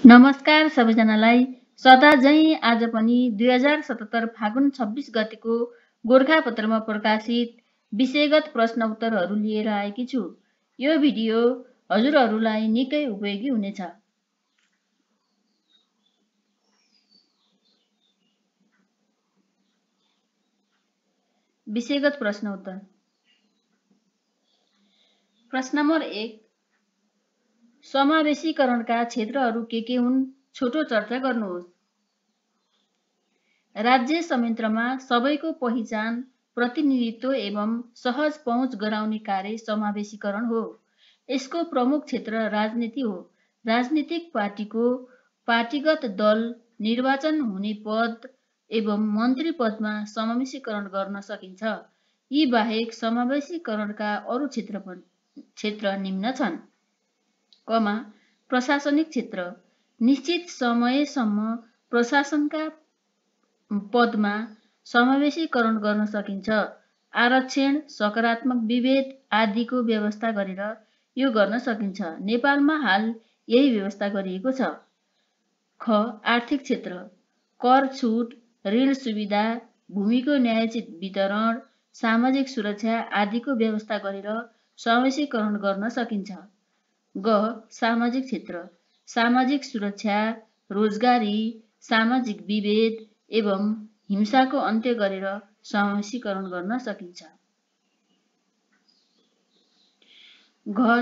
नमस्कार सबैजनालाई। सदा झैं आज पनि 2077 फागुन 26 गतेको गोरखापत्रमा प्रकाशित विषयगत प्रश्न उत्तरहरू लिएर आएकी छु। यो भिडियो हजुरहरूलाई निकै उपयोगी हुनेछ। विषयगत प्रश्न उत्तर। प्रश्न नम्बर 1, समावेशीकरणका क्षेत्रहरू के हुन्? छोटो चर्चा गर्नुहोस्। राज्य संयन्त्रमा सबैको पहिचान, प्रतिनिधित्व एवं सहज पहुँच गराउने कार्य समावेशीकरण हो। यसको प्रमुख क्षेत्र राजनीति हो। राजनीतिक पार्टीको पार्टीगत दल, निर्वाचन हुने पद एवं मन्त्री पदमा समावेशीकरण गर्न सकिन्छ। यी बाहेक समावेशीकरणका अरू क्षेत्र निम्न छन्। प्रशासनिक क्षेत्र, निश्चित समयसम्म प्रशासनका पदमा समावेशीकरण गर्न सकिन्छ। आरक्षण, सकारात्मक विभेद आदिको व्यवस्था गरेर यो गर्न सकिन्छ। नेपालमा हाल यही व्यवस्था गरिएको छ। आर्थिक क्षेत्र, कर छुट, ऋण सुविधा, भूमिको न्यायोचित वितरण, सामाजिक सुरक्षा आदिको व्यवस्था गरेर समावेशीकरण गर्न सकिन्छ। सामाजिक क्षेत्र, सामाजिक सुरक्षा, रोजगारी, सामाजिक विभेद एवं हिंसाको अन्त्य गरेर समावेशीकरण गर्न सकिन्छ।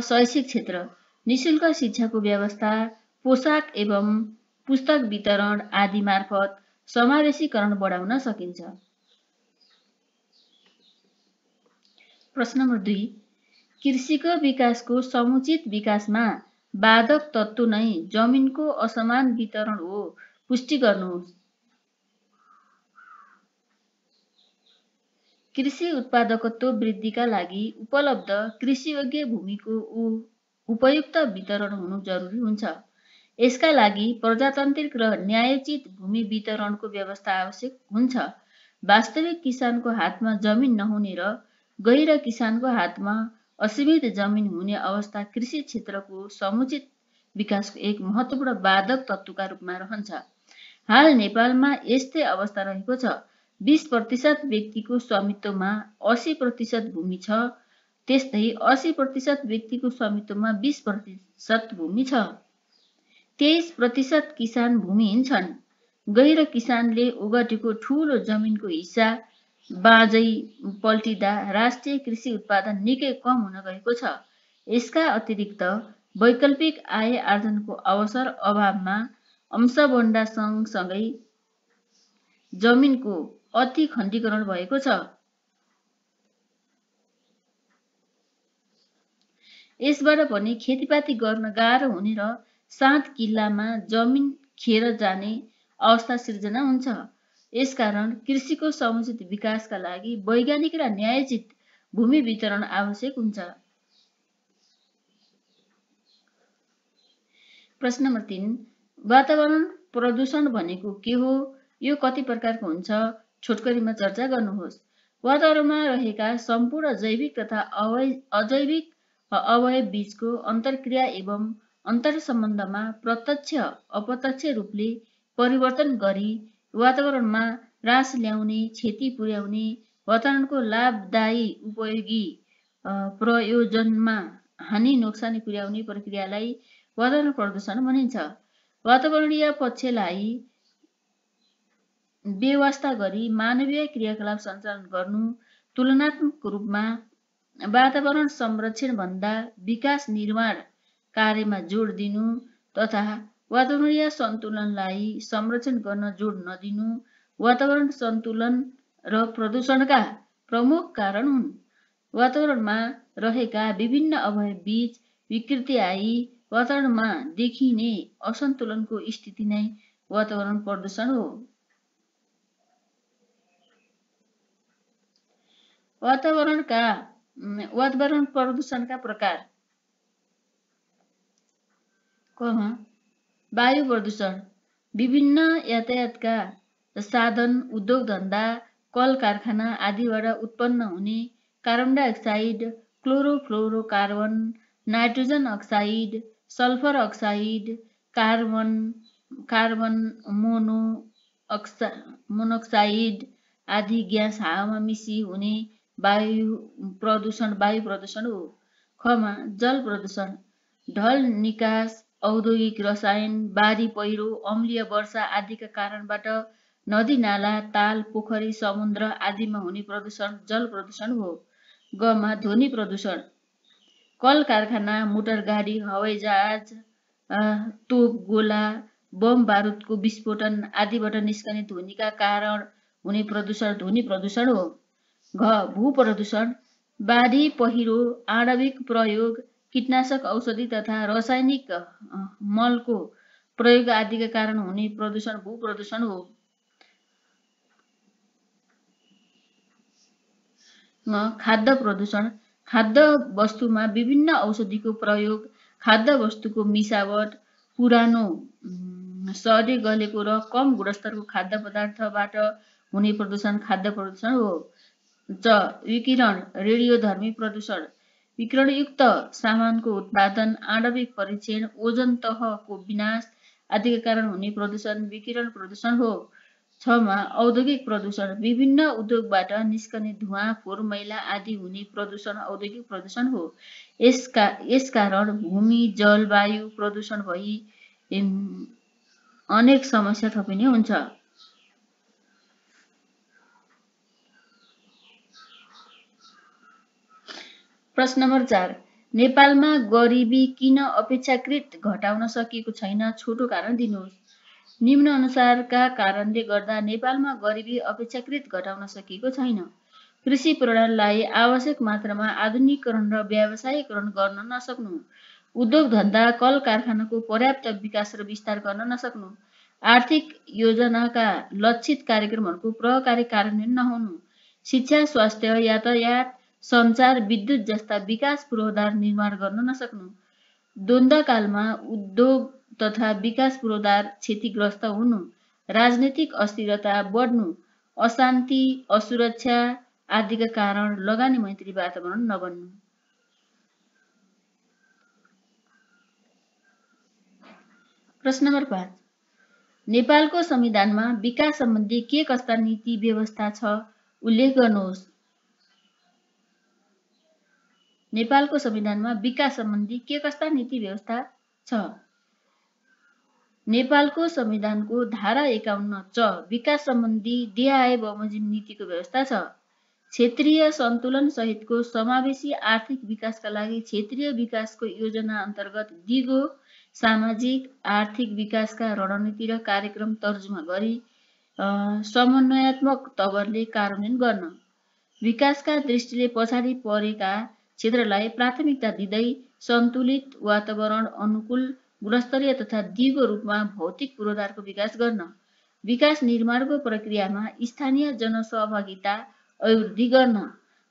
शैक्षिक क्षेत्र, निशुल्क शिक्षाको व्यवस्था, पोशाक एवं पुस्तक वितरण आदि मार्फत समावेशीकरण बढाउन सकिन्छ। प्रश्न नम्बर 2, कृषिको विकासको समुचित विकासमा बाधक तत्त्व नै जमिनको असमान वितरण हो। पुष्टि गर्नुहोस्। कृषि उत्पादकत्व वृद्धिका लागि उपलब्ध कृषियोग्य भूमिको उपयुक्त वितरण हुनु जरुरी हुन्छ। यसका लागि प्रजातान्त्रिक र न्यायोचित भूमि वितरणको व्यवस्था आवश्यक हुन्छ। वास्तविक किसानको हातमा जमिन नहुने र गैर किसानको हातमा असीमित जमिन हुने अवस्था कृषि क्षेत्रको समुचित विकासको एक महत्त्वपूर्ण बाधक तत्त्वका रूपमा रहन्छ। हाल नेपालमा यस्तै अवस्था रहेको छ। 20% व्यक्तिको स्वामित्वमा 80% भूमि छ। त्यस्तै 80% व्यक्तिको स्वामित्वमा 20% भूमि छ। 23% किसान भूमिहीन छन्। गैर किसानले ओगटेको ठूलो जमिनको हिस्सा बाँझै पल्टिँदा राष्ट्रिय कृषि उत्पादन निकै कम हुन गएको छ। यसका अतिरिक्त वैकल्पिक आय आर्जनको अवसर अभावमा अंशबन्डा सँगसँगै जमिनको अति खण्डीकरण भएको छ। यसबाट पनि खेतीपाती गर्न गाह्रो हुने र साथ किल्लामा जमिन खेर जाने अवस्था सिर्जना हुन्छ। यसकारण कृषिको समुचित विकासका लागि वैज्ञानिक र न्यायोचित भूमि वितरण आवश्यक हुन्छ। प्रश्न नम्बर 3, वातावरण प्रदूषण भनेको के हो? यो कति प्रकारको हुन्छ? छोटकरीमा चर्चा गर्नुहोस्। वातावरणमा रहेका सम्पूर्ण जैविक तथा अजैविक अवयव बीचको अन्तर्क्रिया एवं अन्तर्सम्बन्धमा प्रत्यक्ष अप्रत्यक्ष रूपले परिवर्तन गरी वातावरणमा ह्रास ल्याउने, क्षति पुर्याउने, वातावरणको लाभदायी उपयोगी प्रयोजनमा हानि नोक्सानी पुर्याउने प्रक्रियालाई वातावरण प्रदूषण भनिन्छ। वातावरणीय पक्षलाई बेवास्ता गरी मानवीय क्रियाकलाप सञ्चालन गर्नु, तुलनात्मक रूपमा वातावरण संरक्षण भन्दा विकास निर्माण कार्यमा जोड दिनु तथा वातावरणीय सन्तुलनलाई संरक्षण गर्न जोड नदिनु वातावरण सन्तुलन र प्रदूषणका प्रमुख कारण हुन्। वातावरणमा रहेका विभिन्न अवयव बीच विकृति आई वातावरणमा देखिने असन्तुलनको स्थिति नै वातावरण प्रदूषण हो। वातावरण प्रदूषणका प्रकार: वायु प्रदूषण, विभिन्न यातायातका साधन, उद्योग धन्दा, कल कारखाना आदिबाट उत्पन्न हुने carbon dioxide, chlorofluorocarbon, nitrogen oxide, sulphur oxide, carbon monoxide आदि ग्यास हावामा मिसी हुने वायु प्रदूषण हो। खमा जल प्रदूषण, ढल निकास, औद्योगिक रसायन, बाढी पहिरो, अम्लीय वर्षा आदिका कारणबाट नदी नाला, ताल, पोखरी, समुद्र आदिमा हुने प्रदूषण जल प्रदूषण हो। गमा ध्वनि प्रदूषण, कल कारखाना, मोटर गाडी, हवाईजहाज, तोप, गोला, बम बारुदको विस्फोटन आदिबाट निस्कने ध्वनिका कारण हुने प्रदूषण ध्वनि प्रदूषण हो। घ भू प्रदूषण, बाढी पहिरो, आणविक प्रयोग, कीटनाशक औषधि तथा रासायनिक मलको प्रयोग आदिका कारण हुने प्रदूषण भू प्रदूषण हो। खाद्य प्रदूषण, खाद्य वस्तुमा विभिन्न औषधिको प्रयोग, खाद्य वस्तुको मिसावट, पुरानो, सडे गलेको र कम गुणस्तरको खाद्य पदार्थबाट हुने प्रदूषण खाद्य प्रदूषण हो। च विकिरण, रेडियोधर्मी प्रदूषण, विकिरणयुक्त सामानको उत्पादन, आणविक परीक्षण, ओजन तहको विनाश आदिका कारण हुने प्रदूषण विकिरण प्रदूषण हो। छमा औद्योगिक प्रदूषण, विभिन्न उद्योगबाट निस्कने धुवाँ, फोहोर मैला आदि हुने प्रदूषण औद्योगिक प्रदूषण हो। यसकारण भूमि, जल, वायु प्रदूषण भई अनेक समस्या थपिने हुन्छ। प्रश्न नम्बर 4, नेपालमा गरिबी किन अपेक्षाकृत घटाउन सकिएको छैन? छोटो कारण दिनुहोस्। निम्न अनुसारका कारणले गर्दा नेपालमा गरिबी अपेक्षाकृत घटाउन सकिएको छैन। कृषि प्रणालीलाई आवश्यक मात्रामा आधुनिकीकरण र व्यावसायीकरण गर्न नसक्नु, उद्योग धन्दा कल कारखानाको पर्याप्त विकास र विस्तार गर्न नसक्नु, आर्थिक योजनाका लक्षित कार्यक्रमहरूको प्रभावकारी कार्यान्वयन नहुनु, शिक्षा, स्वास्थ्य, यातायात, सञ्चार, विद्युत जस्ता विकास पूर्वाधार निर्माण गर्न नसक्नु, द्वन्द्वकालमा उद्योग तथा विकास पूर्वाधार क्षतिग्रस्त हुनु, राजनैतिक अस्थिरता बढ्नु, अशान्ति, असुरक्षा आदिका कारण लगानी मैत्री वातावरण नबन्नु। प्रश्न नम्बर 5, नेपालको संविधानमा विकास सम्बन्धी के कस्ता नीति व्यवस्था छ? उल्लेख गर्नुहोस्। नेपालको संविधानमा विकास सम्बन्धी के कस्ता नीति व्यवस्था छ? नेपालको संविधानको धारा 51 च विकास सम्बन्धी देहाय बमोजिम नीतिको व्यवस्था छ। क्षेत्रीय सन्तुलन सहितको समावेशी आर्थिक विकासका लागि क्षेत्रीय विकासको योजना अन्तर्गत दिगो सामाजिक आर्थिक विकासका रणनीति र कार्यक्रम तर्जुमा गरी समन्वयात्मक तवरले कार्यान्वयन गर्न, विकासका दृष्टिले पछाडि परेका क्षेत्रलाई प्राथमिकता दिँदै सन्तुलित वातावरण अनुकूल गुणस्तरीय तथा दिगो रूपमा भौतिक पूर्वाधारको विकास गर्न, विकास निर्माणको प्रक्रियामा स्थानीय जनसहभागिता अभिवृद्धि गर्न,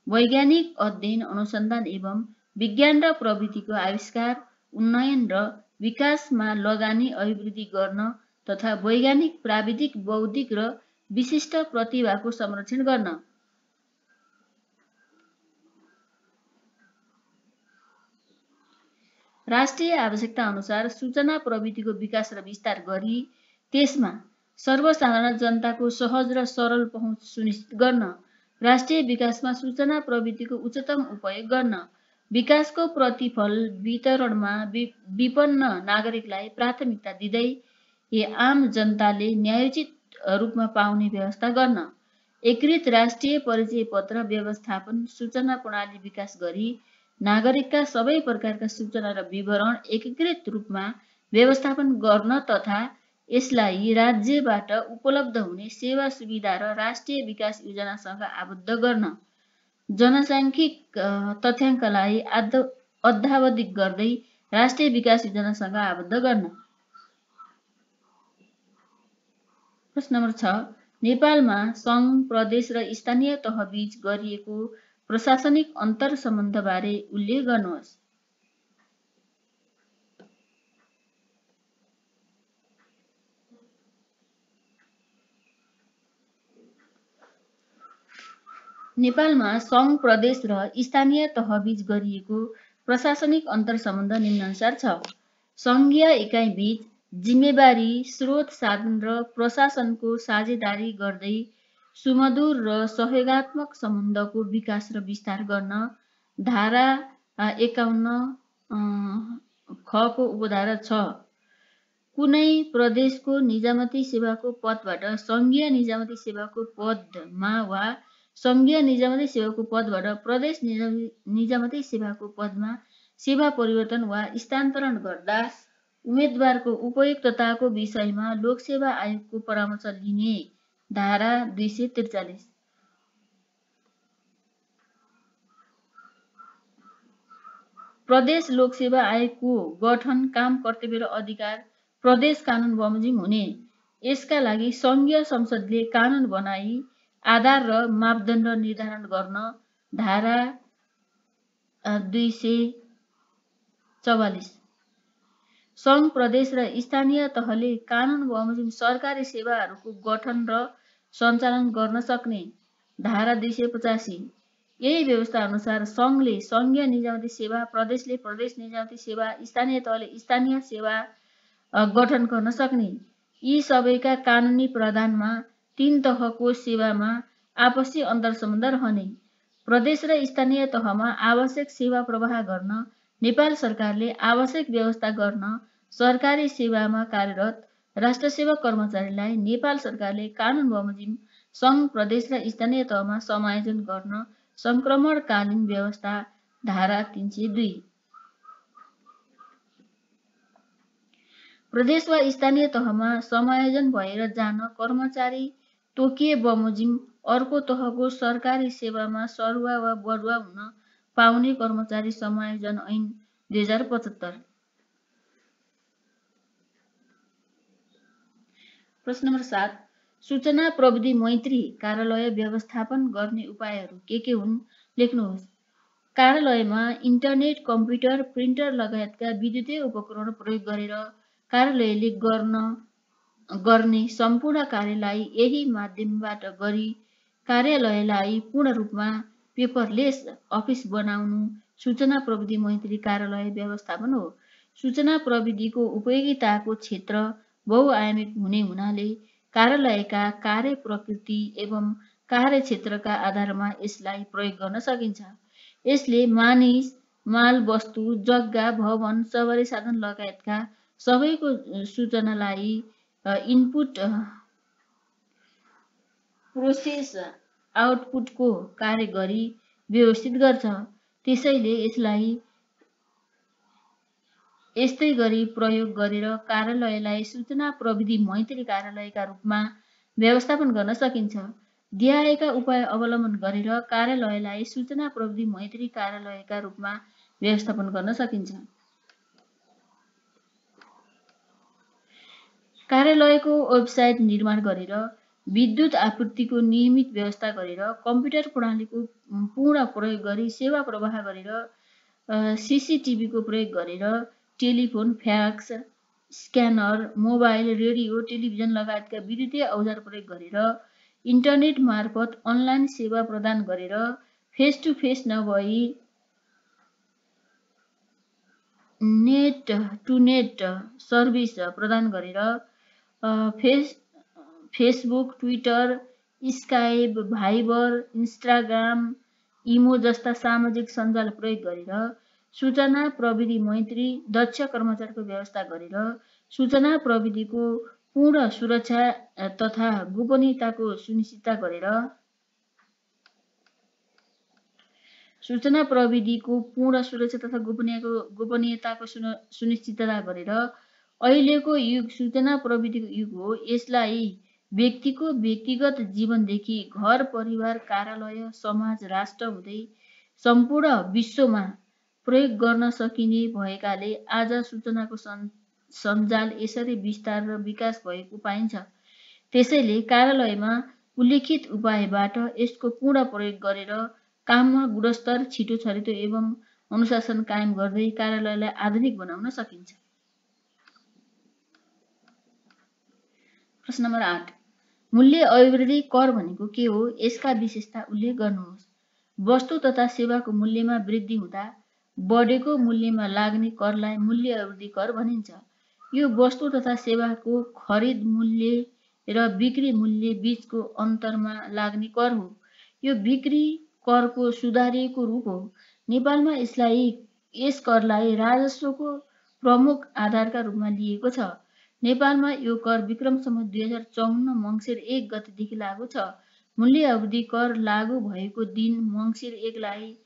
वैज्ञानिक अध्ययन अनुसन्धान एवं विज्ञान र प्रविधिको आविष्कार, उन्नयन र विकासमा लगानी अभिवृद्धि गर्न तथा वैज्ञानिक, प्राविधिक, बौद्धिक र विशिष्ट प्रतिभाको संरक्षण गर्न। राष्ट्रिय आवश्यकता अनुसार सूचना प्रविधिको विकास र विस्तार गरी त्यसमा सर्वसाधारण जनताको सहज र सरल पहुँच सुनिश्चित गर्न, राष्ट्रिय विकासमा सूचना प्रविधिको उच्चतम उपयोग गर्न, विकासको प्रतिफल वितरणमा विपन्न नागरिकलाई प्राथमिकता दिँदै आम जनताले न्यायोचित रूपमा पाउने व्यवस्था गर्न, एकीकृत राष्ट्रिय परिचय पत्र व्यवस्थापन सूचना प्रणाली विकास गरी नागरिकका सबै प्रकारका सूचना र विवरण एकीकृत रूपमा व्यवस्थापन गर्न तथा यसलाई राज्यबाट उपलब्ध हुने सेवा सुविधा र राष्ट्रिय विकास योजनासँग आबद्ध गर्न, जनसाङ्ख्यिक तथ्याङ्कलाई अद्यावधिक गर्दै राष्ट्रिय विकास योजनासँग आबद्ध गर्न। प्रश्न नम्बर 6, नेपालमा सङ्घ, प्रदेश र स्थानीय तहबीच गरिएको प्रशासनिक अन्तर सम्बन्धबारे उल्लेख गर्नुहोस्। नेपालमा सङ्घ, प्रदेश र स्थानीय तहबीच गरिएको प्रशासनिक अन्तर सम्बन्ध निम्नानुसार छ। सङ्घीय इकाइ बीच जिम्मेवारी, स्रोत, साधन र प्रशासनको साझेदारी गर्दै सुमधुर र सहयोगात्मक सम्बन्धको विकास र विस्तार गर्न धारा 51 खको उपधारा 6 कुनै प्रदेशको निजामती सेवाको पदबाट सङ्घीय निजामती सेवाको पदमा वा सङ्घीय निजामती सेवाको पदबाट प्रदेश निजामती सेवाको पदमा सेवा परिवर्तन वा स्थानान्तरण गर्दा उम्मेदवारको उपयुक्तताको विषयमा लोकसेवा आयोगको परामर्श लिने धारा 243। प्रदेश लोकसेवा आयोगको गठन, काम, कर्तव्य र अधिकार प्रदेश कानुन बमोजिम हुने। यसका लागि सङ्घीय संसदले कानुन बनाई आधार र मापदण्ड निर्धारण गर्न धारा 244। सङ्घ, प्रदेश र स्थानीय तहले कानुन बमोजिम सरकारी सेवाहरूको गठन र सञ्चालन गर्न सक्ने धारा 285। यही व्यवस्था अनुसार सङ्घले सङ्घीय निजामती सेवा, प्रदेशले प्रदेश निजामती सेवा, स्थानीय तहले स्थानीय सेवा गठन गर्न सक्ने। यी सबैका कानुनी प्रावधानमा 3 तहको सेवामा आपसी अन्तरसम्बन्ध रहने। प्रदेश र स्थानीय तहमा आवश्यक सेवा प्रवाह गर्न नेपाल सरकारले आवश्यक व्यवस्था गर्न सरकारी सेवामा कार्यरत राष्ट्रसेवक कर्मचारीलाई नेपाल सरकारले कानुन बमोजिम सङ्घ, प्रदेश र स्थानीय तहमा समायोजन गर्न सङ्क्रमणकालीन व्यवस्था धारा 302। प्रदेश वा स्थानीय तहमा समायोजन भएर जान कर्मचारी तोकिए बमोजिम अर्को तहको सरकारी सेवामा सरुवा वा बढुवा हुन पाउने कर्मचारी समायोजन ऐन 2075। प्रश्न नम्बर 7। सूचना प्रविधि मैत्री कार्यालय व्यवस्थापन गर्ने उपायहरू के हुन् लेख्नुहोस्। कार्यालयमा इन्टरनेट, कम्प्युटर, प्रिन्टर लगायतका विद्युतीय उपकरण प्रयोग गरेर कार्यालयले गर्ने सम्पूर्ण कार्यलाई यही माध्यमबाट गरी कार्यालयलाई पूर्ण रूपमा पेपरलेस अफिस बनाउनु सूचना प्रविधि मैत्री कार्यालय व्यवस्थापन हो। सूचना प्रविधिको उपयोगिताको क्षेत्र बहुआयामिक हुने हुनाले कार्यालयका कार्य प्रकृति एवं कार्यक्षेत्रका आधारमा यसलाई प्रयोग गर्न सकिन्छ। यसले मानिस, माल, वस्तु, जग्गा, भवन, सवारी साधन लगायतका सबैको सूचनालाई इनपुट, प्रोसेस, आउटपुटको कार्य गरी व्यवस्थित गर्छ। त्यसैले यसलाई यस्तै गरी प्रयोग गरेर कार्यालयलाई सूचना प्रविधि मैत्री कार्यालयका रूपमा व्यवस्थापन गर्न सकिन्छ। दिएका उपाय अवलम्बन गरेर कार्यालयलाई सूचना प्रविधि मैत्री कार्यालयका रूपमा व्यवस्थापन गर्न सकिन्छ। कार्यालयको वेबसाइट निर्माण गरेर, विद्युत आपूर्तिको नियमित व्यवस्था गरेर, कम्प्युटर प्रणालीको पूर्ण प्रयोग गरी सेवा प्रवाह गरेर, सीसीटीभीको प्रयोग गरेर, telephone, fax, scanner, mobile, radio, television लगायतका विद्युतीय औजार प्रयोग गरेर, इन्टरनेट मार्फत अनलाइन सेवा प्रदान गरेर, फेस टु फेस नभई नेट टु नेट सर्भिस प्रदान गरेर, Facebook, Twitter, Skype, Viber, Instagram, imo जस्ता सामाजिक सञ्जाल प्रयोग गरेर सूचना प्रविधि मैत्री दक्ष कर्मचारीको व्यवस्था गरेर सूचना प्रविधिको पूर्ण सुरक्षा तथा गोपनीयताको सुनिश्चितता गरेर सूचना प्रविधिको पूर्ण सुरक्षा तथा गोपनीयताको सुनिश्चितता गरेर अहिलेको युग सूचना प्रविधिको युग हो। यसलाई व्यक्तिको व्यक्तिगत जीवनदेखि घर, परिवार, कार्यालय, समाज, राष्ट्र हुँदै सम्पूर्ण विश्वमा प्रयोग गर्न सकिने भएकाले आज सूचनाको सञ्जाल यसरी विस्तार र विकास भएको पाइन्छ। त्यसैले कार्यालयमा उल्लेखित उपायबाट यसको पूर्ण प्रयोग गरेर काममा गुणस्तर, छिटो छरितो एवं अनुशासन कायम गर्दै कार्यालयलाई आधुनिक बनाउन सकिन्छ। प्रश्न नम्बर 8। मूल्य अभिवृद्धि कर भनेको के हो? यसका विशेषता उल्लेख गर्नुहोस्। वस्तु तथा सेवाको मूल्यमा वृद्धि हुँदा बढेको मूल्यमा लाग्ने करलाई मूल्य अभिवृद्धि कर भनिन्छ। यो वस्तु तथा सेवाको खरिद मूल्य र बिक्री मूल्य बीचको अन्तरमा लाग्ने कर हो। यो बिक्री करको सुधारिएको रूप हो। नेपालमा यस करलाई राजस्वको प्रमुख आधारका रूपमा लिएको छ। नेपालमा यो कर विक्रम सम्वत 2054 मङ्सिर 1 गतेदेखि लागू छ। मूल्य अवधि कर लागू भएको दिन मङ्सिर 1 लाई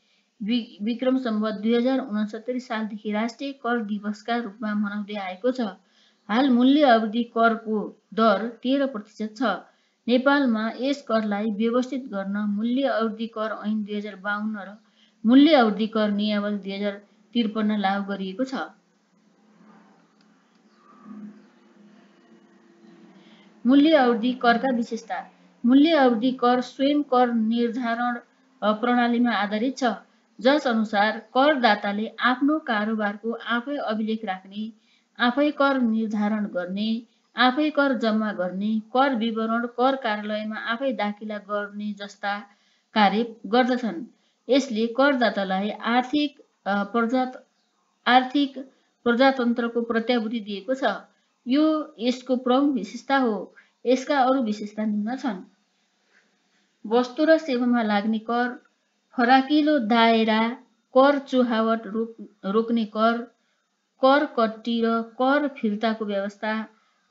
विक्रम सम्वत 2069 सालदेखि राष्ट्रिय कर दिवसका रूपमा मनाउँदै आएको छ। हाल मूल्य अवधि करको दर 13% छ। नेपालमा यस करलाई व्यवस्थित गर्न मूल्य अवधि कर ऐन 2052 र मूल्य अवधि कर नियमावली 2053 लागू गरिएको छ। मूल्य अवधि करका विशेषता। मूल्य अवधि कर स्वयं कर निर्धारण प्रणालीमा आधारित छ, जस अनुसार करदाताले आफ्नो कारोबारको आफै अभिलेख राख्ने, आफै कर निर्धारण गर्ने, आफै कर जम्मा गर्ने, कर विवरण कर कार्यालयमा आफै दाखिला गर्ने जस्ता कार्य गर्दछन्। यसले करदातालाई आर्थिक प्रजातन्त्रको प्रत्याभूति दिएको छ। यो यसको प्रमुख विशेषता हो। यसका अरू विशेषता निम्न छन्। वस्तु र सेवामा लाग्ने कर, फराकिलो दायरा, कर चुहावट रोक्ने कर, कर कट्टी र कर फिर्ताको व्यवस्था,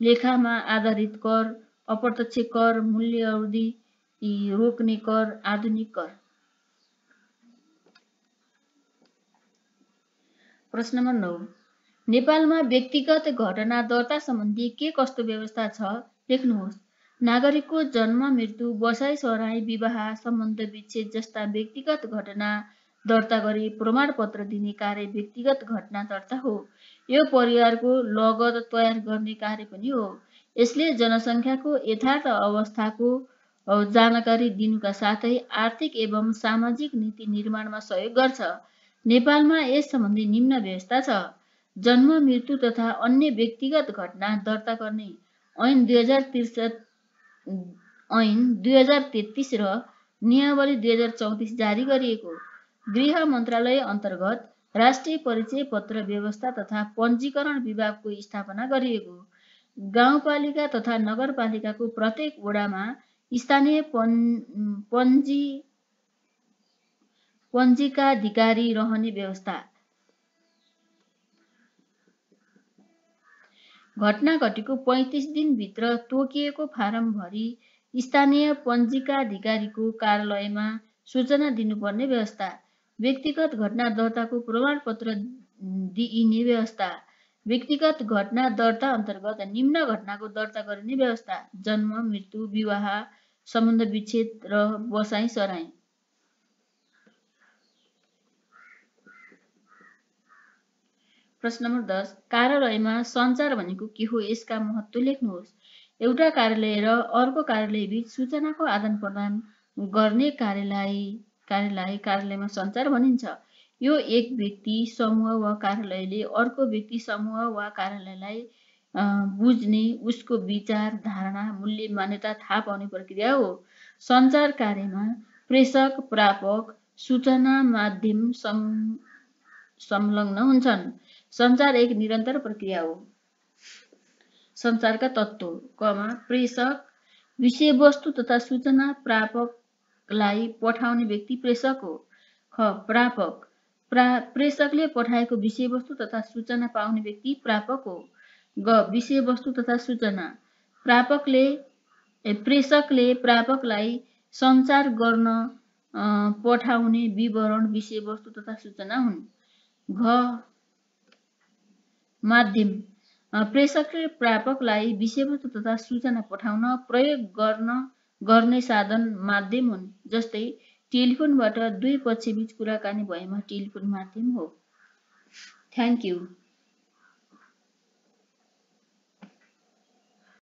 लेखामा आधारित कर, अप्रत्यक्ष कर, मूल्य अवधि रोक्ने कर, आधुनिक कर। प्रश्न नम्बर 9। नेपालमा व्यक्तिगत घटना दर्ता सम्बन्धी के कस्तो व्यवस्था छ? लेख्नुहोस्। नागरिकको जन्म, मृत्यु, बसाइ सराइ, विवाह, सम्बन्ध विच्छेद जस्ता व्यक्तिगत घटना दर्ता गरी प्रमाणपत्र दिने कार्य व्यक्तिगत घटना दर्ता हो। यो परिवारको लगत तयार गर्ने कार्य पनि हो। यसले जनसङ्ख्याको यथार्थ अवस्थाको जानकारी दिनुका साथै आर्थिक एवं सामाजिक नीति निर्माणमा सहयोग गर्छ। नेपालमा यस सम्बन्धी निम्न व्यवस्था छ। जन्म, मृत्यु तथा अन्य व्यक्तिगत घटना दर्ता गर्ने ऐन 2033 र नियमावली 2034 जारी गरिएको। गृह मन्त्रालय अन्तर्गत राष्ट्रिय परिचय पत्र व्यवस्था तथा पञ्जीकरण विभागको स्थापना गरिएको। गाउँपालिका तथा नगरपालिकाको प्रत्येक वडामा स्थानीय पञ्जीकाधिकारी रहने व्यवस्था। घटना घटेको 35 दिनभित्र तोकिएको फारम भरी स्थानीय पञ्जीकाधिकारीको कार्यालयमा सूचना दिनुपर्ने व्यवस्था। व्यक्तिगत घटना दर्ताको प्रमाणपत्र दिइने व्यवस्था। व्यक्तिगत घटना दर्ता अन्तर्गत निम्न घटनाको दर्ता गरिने व्यवस्था: जन्म, मृत्यु, विवाह, सम्बन्ध विच्छेद र बसाइ सराइ। प्रश्न नम्बर 10। कार्यालयमा सञ्चार भनेको के हो? यसका महत्त्व लेख्नुहोस्। एउटा कार्यालय र अर्को कार्यालयबीच सूचनाको आदान प्रदान गर्ने कार्यालयमा सञ्चार भनिन्छ। यो एक व्यक्ति, समूह वा कार्यालयले अर्को व्यक्ति, समूह वा कार्यालयलाई बुझ्ने, उसको विचार, धारणा, मूल्य, मान्यता थाहा पाउने प्रक्रिया हो। सञ्चार कार्यमा प्रेषक, प्रापक, सूचना माध्यम संलग्न हुन्छन्। सञ्चार एक निरन्तर प्रक्रिया हो। सञ्चारका तत्त्व: प्रेषक, विषयवस्तु तथा सूचना प्रापकलाई पठाउने व्यक्ति प्रेषक हो। प्रापक, प्रेषकले पठाएको विषयवस्तु तथा सूचना पाउने व्यक्ति प्रापक हो। विषयवस्तु तथा सूचना: प्रेषकले प्रापकलाई सञ्चार गर्न पठाउने विवरण, विषयवस्तु तथा सूचना हुन्। माध्यम: प्रेषकले प्रापकलाई विषयवस्तु तथा सूचना पठाउन प्रयोग गर्ने साधन माध्यम हुन्। जस्तै टेलिफोनबाट दुई पक्षबीच कुराकानी भएमा टेलिफोन माध्यम हो। Thank you.